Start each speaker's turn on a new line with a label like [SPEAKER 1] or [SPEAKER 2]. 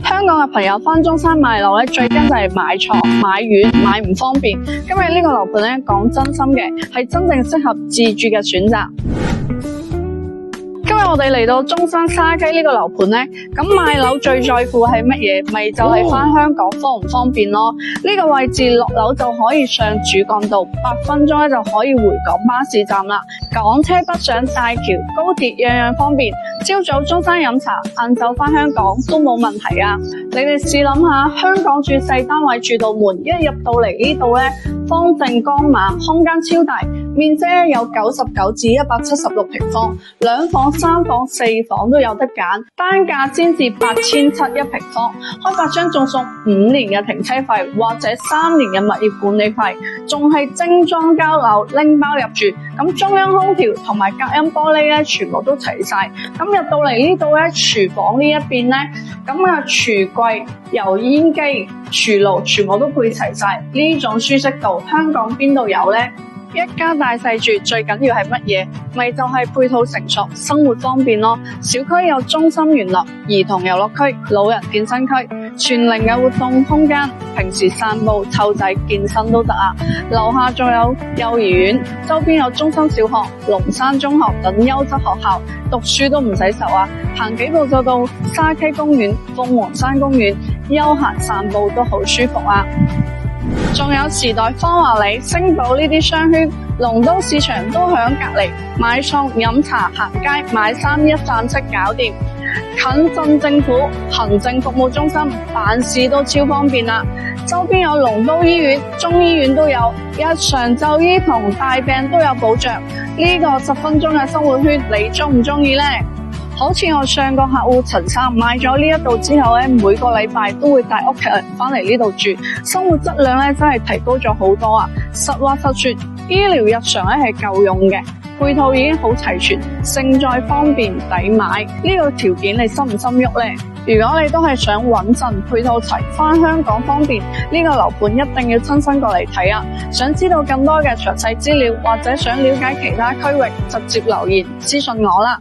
[SPEAKER 1] 香港嘅朋友返中山買樓咧，最驚就係買錯、買遠、買唔方便。今日呢個樓盤咧，講真心嘅，係真正適合自住嘅選擇。今日我哋嚟到中山沙溪呢個樓盤咧，咁買樓最在乎係乜嘢？咪就係返香港方唔方便咯。呢個位置落樓就可以上主幹道，8分鐘咧就可以回港巴士站啦。港車北上大橋、高鐵樣樣方便。朝早中山飲茶，晏晝返香港都冇問題啊！你哋試諗下，香港住細單位住到悶，一入到嚟呢度咧，方正光猛，空間超大，面積咧有99至176平方，2房、3房、4房都有得揀，單價先至8700一平方，開發商仲送5年嘅停車費或者3年嘅物業管理費，仲係精裝交樓拎包入住，咁中央空調同埋隔音玻璃咧全部都齊晒。咁入到嚟呢度咧，廚房呢一邊咧，咁啊廚櫃、油煙機、廚爐全部都配齊晒，呢種舒適度香港邊度有呢？一家大細住最緊要係乜嘢？咪就係配套成熟，生活方便咯。小區有中心園樂、兒童遊樂區、老人健身區，全齡嘅活動空間，平時散步、湊仔、健身都得啊。樓下仲有幼兒園，周邊有中心小學、龍山中學等優質學校，讀書都唔使愁啊。行幾步就到沙溪公園、鳳凰山公園，休閒散步都好舒服啊。仲有時代芳華里、星島呢啲商圈，龍都市場都響隔籬，買餸、飲茶、行街、買衫一站式搞掂。近鎮政府行政服務中心，辦事都超方便啦。周邊有龍都醫院、中醫院都有，日常就醫同大病都有保障。呢個10分鐘嘅生活圈，你鍾唔鍾意呢？好似我上個客戶陳生買咗呢一度之後咧，每個禮拜都會帶屋企人返嚟呢度住，生活質量咧真係提高咗好多啊！實話實說，醫療日常咧係夠用嘅，配套已經好齊全，勝在方便抵買。呢個條件你心唔心喐呢？如果你都係想穩陣配套齊，返香港方便，呢個樓盤一定要親身過嚟睇啊！想知道更多嘅詳細資料或者想了解其他區域，直接留言諮詢我啦。